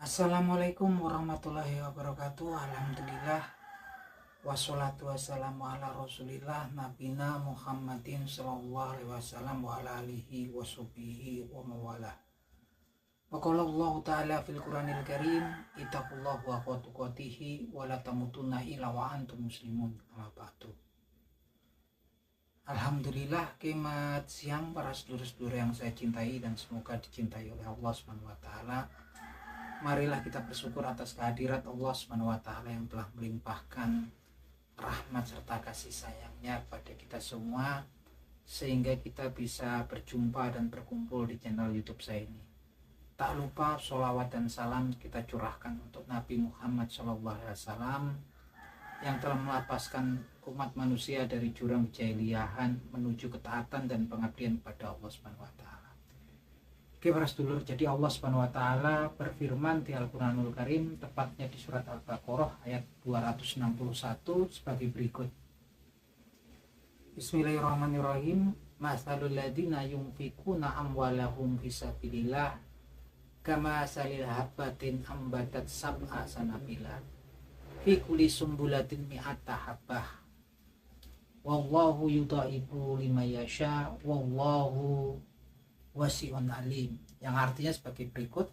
Assalamualaikum warahmatullahi wabarakatuh. Alhamdulillah wassalatu wassalamu ala rasulillah nabina Muhammadin sallallahu alaihi wasallam wa ala alihi wa sahbihi wa mawalah. Wa qala Allah ta'ala fil Qur'anil Karim ittaqullaha wa tuqatihi wa la tamutunna illa wa antum muslimun. Amma ba'du. Alhamdulillah, kemat siang para sedulur-sedulur yang saya cintai dan semoga dicintai oleh Allah Subhanahu wa taala. Marilah kita bersyukur atas kehadirat Allah Subhanahu wa taala yang telah melimpahkan rahmat serta kasih sayangnya kepada kita semua sehingga kita bisa berjumpa dan berkumpul di channel YouTube saya ini. Tak lupa sholawat dan salam kita curahkan untuk Nabi Muhammad SAW yang telah melapaskan umat manusia dari jurang kejahiliahan menuju ketaatan dan pengabdian pada Allah Subhanahu wa taala. Oke para sedulur, jadi Allah Subhanahu wa taala berfirman di Al-Qur'anul Karim, tepatnya di surat Al-Baqarah ayat 261 sebagai berikut. Bismillahirrahmanirrahim. Masalul ladzina yunfikuna amwalahum fisabilillah kama salil habbatin ambatat sab'a sanabila fi kulli sumbulatin mi'ata habbah wallahu yudha'ifu liman yasha wallahu wasi'un alim, yang artinya sebagai berikut.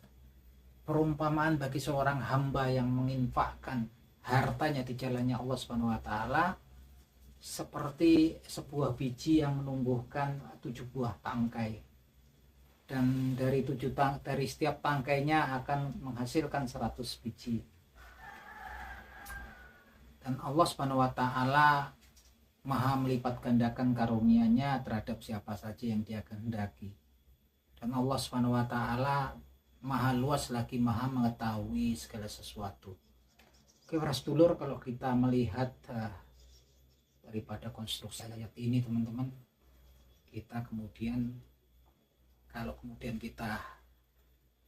Perumpamaan bagi seorang hamba yang menginfakkan hartanya di jalannya Allah Subhanahu wa taala seperti sebuah biji yang menumbuhkan 7 buah tangkai, dan dari setiap tangkainya akan menghasilkan 100 biji. Dan Allah Subhanahu wa taala Maha melipat gandakan karunia-Nya terhadap siapa saja yang Dia kehendaki. Dan Allah Subhanahu wa taala Maha luas lagi Maha mengetahui segala sesuatu. Oke para sedulur, kalau kita melihat daripada konstruksi ayat ini teman-teman, kita kalau kemudian kita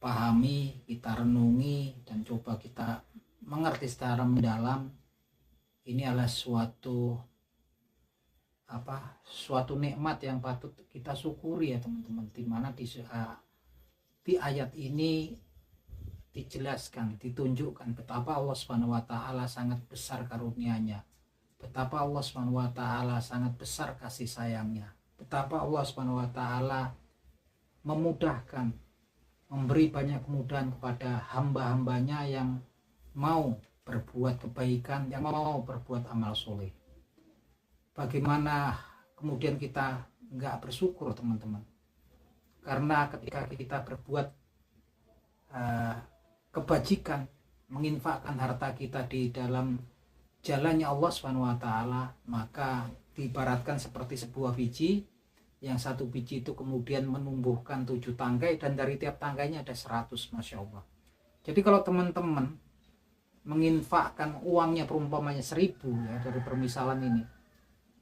pahami, kita renungi dan coba kita mengerti secara mendalam, ini adalah suatu nikmat yang patut kita syukuri ya teman-teman, di mana di ayat ini dijelaskan, ditunjukkan betapa Allah Subhanahu wa taala sangat besar karunia-Nya, betapa Allah Subhanahu wa taala sangat besar kasih sayangnya, betapa Allah Subhanahu wa taala memudahkan, memberi banyak kemudahan kepada hamba-hambanya yang mau berbuat kebaikan, yang mau berbuat amal soleh. Bagaimana kemudian kita nggak bersyukur teman-teman, karena ketika kita berbuat kebajikan, menginfakkan harta kita di dalam jalannya Allah Subhanahu wa taala, maka diibaratkan seperti sebuah biji, yang satu biji itu kemudian menumbuhkan 7 tangkai, dan dari tiap tangkainya ada 100. Masya Allah. Jadi kalau teman-teman menginfakkan uangnya perumpamanya 1000 ya, dari permisalan ini,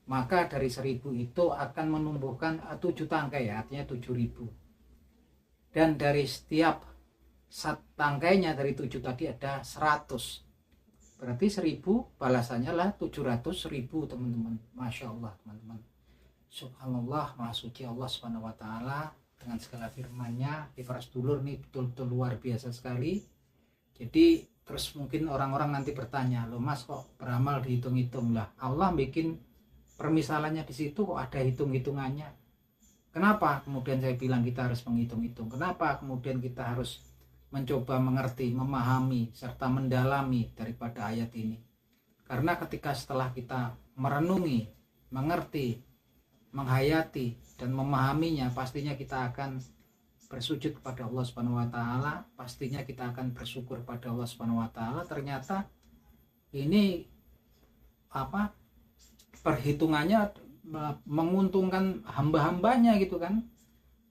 maka dari 1000 itu akan menumbuhkan 7 tangkai ya, artinya 7000. Dan dari setiap tangkainya dari 7 tadi ada 100. Berarti 1000 balasannya lah 700.000 teman-teman. Masya Allah teman-teman. Subhanallah, Maha Suci Allah Subhanahu wa taala dengan segala firman-Nya. Para sedulur nih betul-betul luar biasa sekali. Jadi terus mungkin orang-orang nanti bertanya, loh Mas kok beramal dihitung-hitung? Lah Allah bikin permisalannya di situ kok ada hitung-hitungannya. Kenapa kemudian saya bilang kita harus menghitung-hitung? Kenapa kemudian kita harus mencoba mengerti, memahami serta mendalami daripada ayat ini? Karena ketika setelah kita merenungi, mengerti, menghayati dan memahaminya, pastinya kita akan bersujud kepada Allah Subhanahu wa taala, pastinya kita akan bersyukur pada Allah Subhanahu wa taala. Ternyata ini perhitungannya menguntungkan hamba-hambanya gitu kan.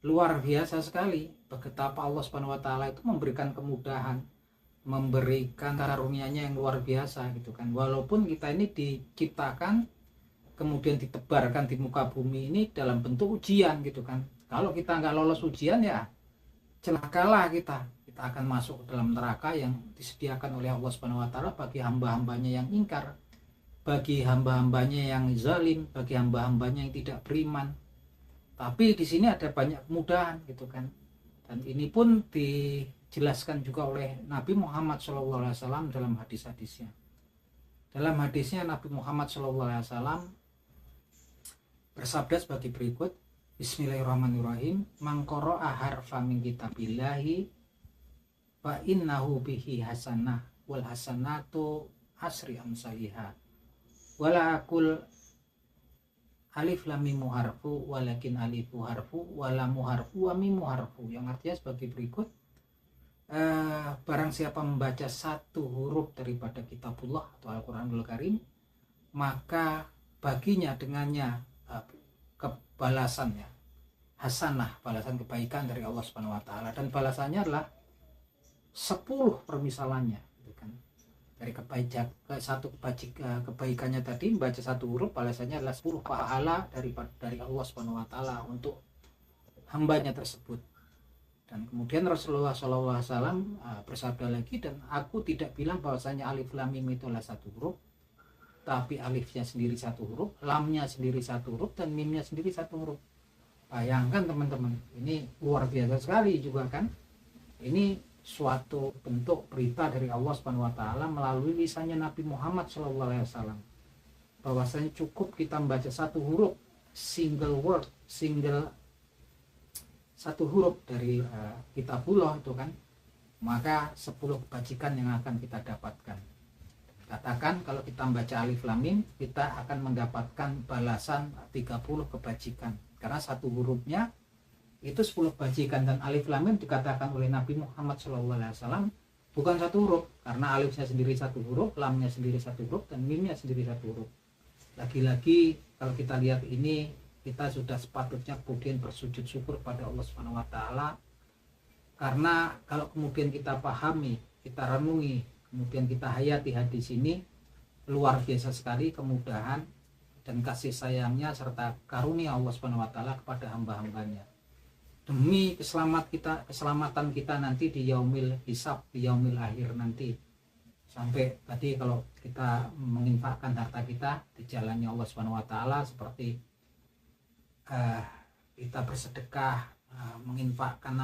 Luar biasa sekali betapa Allah Subhanahu wa taala itu memberikan kemudahan, memberikan karunia-Nya yang luar biasa gitu kan. Walaupun kita ini diciptakan kemudian ditebarkan di muka bumi ini dalam bentuk ujian gitu kan. Kalau kita nggak lolos ujian ya celakalah kita akan masuk ke dalam neraka yang disediakan oleh Allah Subhanahu wa taala bagi hamba-hambanya yang ingkar, bagi hamba-hambanya yang zalim, bagi hamba-hambanya yang tidak beriman. Tapi di sini ada banyak kemudahan gitu kan. Dan ini pun dijelaskan juga oleh Nabi Muhammad SAW dalam hadis-hadisnya. Dalam hadisnya Nabi Muhammad SAW bersabda sebagai berikut, Bismillahirrahmanirrahim, man qara'a harfa min kitabillahi fa innahu bihi hasanah wal hasanatu asri amsalihha wala akul alif lam mim harfu walakin alifu harfu walamu harfu wa mim harfu, yang artinya sebagai berikut, barang siapa membaca satu huruf daripada kitabullah atau Al-Quranul Karim, maka baginya dengannya kebalasannya hasanah, balasan kebaikan dari Allah Subhanahu wa taala, dan balasannya adalah 10 permisalannya, gitu kan. Dari kebaikannya tadi membaca satu huruf, balasannya adalah 10 pahala dari Allah Subhanahu wa taala untuk hambanya tersebut. Dan kemudian Rasulullah SAW bersabda lagi, dan aku tidak bilang bahwasanya alif lam mim itu adalah satu huruf, tapi alifnya sendiri satu huruf, lamnya sendiri satu huruf, dan mimnya sendiri satu huruf. Bayangkan teman-teman, ini luar biasa sekali juga kan. Ini suatu bentuk berita dari Allah Subhanahu wa taala melalui lisannya Nabi Muhammad SAW, bahwasanya cukup kita membaca satu huruf, satu huruf dari kitabullah itu kan, maka 10 kebajikan yang akan kita dapatkan. Katakan kalau kita membaca alif lam mim, kita akan mendapatkan balasan 30 kebajikan, karena satu hurufnya itu 10 kebajikan. Dan alif lam mim dikatakan oleh Nabi Muhammad SAW bukan satu huruf, karena alifnya sendiri satu huruf, lamnya sendiri satu huruf, dan mimnya sendiri satu huruf. Lagi-lagi kalau kita lihat ini, kita sudah sepatutnya kemudian bersujud syukur pada Allah Subhanahu wa taala, karena kalau kemudian kita pahami, kita renungi, kemudian kita hayati hadis ini, luar biasa sekali kemudahan dan kasih sayangnya serta karunia Allah Subhanahu wa taala kepada hamba-hambanya, demi keselamatan kita nanti di yaumil hisab, di yaumil akhir nanti. Sampai tadi kalau kita menginfakkan harta kita di jalannya Allah Subhanahu wa taala, seperti kita bersedekah, menginfakkan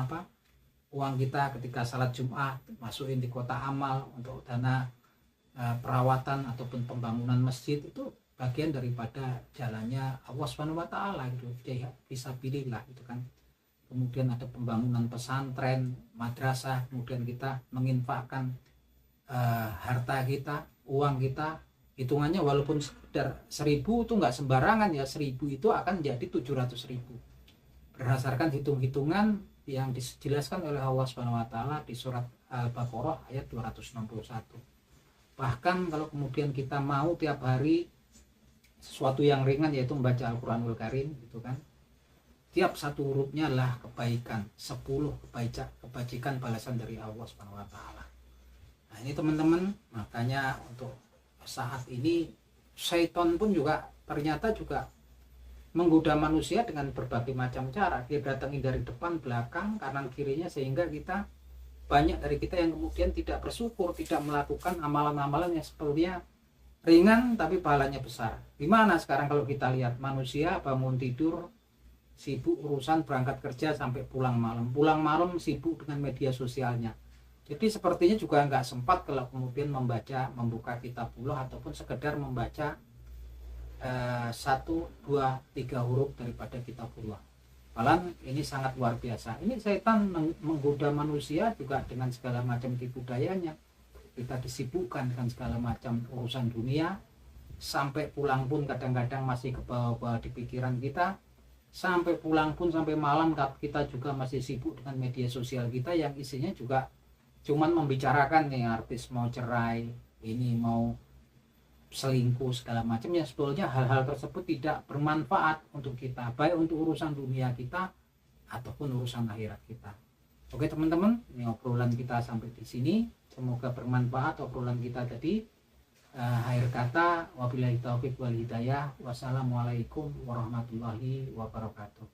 uang kita ketika salat Jumat, masukin di kotak amal untuk dana perawatan ataupun pembangunan masjid, itu bagian daripada jalannya Allah Subhanahu wa taala, gitu, fisabilillah gitu kan. Kemudian ada pembangunan pesantren, madrasah, kemudian kita menginfakkan harta kita, uang kita, hitungannya walaupun sekedar 1000 itu nggak sembarangan ya. 1000 itu akan jadi 700.000 berdasarkan hitung-hitungan yang dijelaskan oleh Allah Subhanahu wa taala di surat Al-Baqarah ayat 261. Bahkan kalau kemudian kita mau tiap hari sesuatu yang ringan, yaitu membaca Al-Quranul Karim gitu kan, tiap satu hurufnya adalah kebaikan, 10 kebajikan balasan dari Allah Subhanahu wa taala. Nah ini teman-teman, makanya untuk saat ini syaitan pun juga ternyata juga menggoda manusia dengan berbagai macam cara. Dia datangi dari depan, belakang, kanan, kirinya, sehingga banyak dari kita yang kemudian tidak bersyukur, tidak melakukan amalan-amalan yang sepertinya ringan tapi pahalanya besar. Gimana sekarang kalau kita lihat manusia bangun tidur sibuk urusan berangkat kerja sampai pulang malam sibuk dengan media sosialnya. Jadi sepertinya juga nggak sempat kalau kemudian membuka kitabullah ataupun sekedar membaca 1, 2, 3 huruf daripada kitabullah. Padahal ini sangat luar biasa. Ini setan menggoda manusia juga dengan segala macam tipu dayanya. Kita disibukkan dengan segala macam urusan dunia, sampai pulang pun kadang-kadang masih ke bawah di pikiran kita. Sampai pulang pun, sampai malam kita juga masih sibuk dengan media sosial kita yang isinya juga cuman membicarakan nih, artis mau cerai, ini mau selingkuh, segala macam, yang sebetulnya hal-hal tersebut tidak bermanfaat untuk kita, baik untuk urusan dunia kita ataupun urusan akhirat kita. Oke teman-teman, ini obrolan kita sampai di sini, semoga bermanfaat obrolan kita tadi. Akhir kata, wabillahi taufiq wal hidayah, wassalamualaikum warahmatullahi wabarakatuh.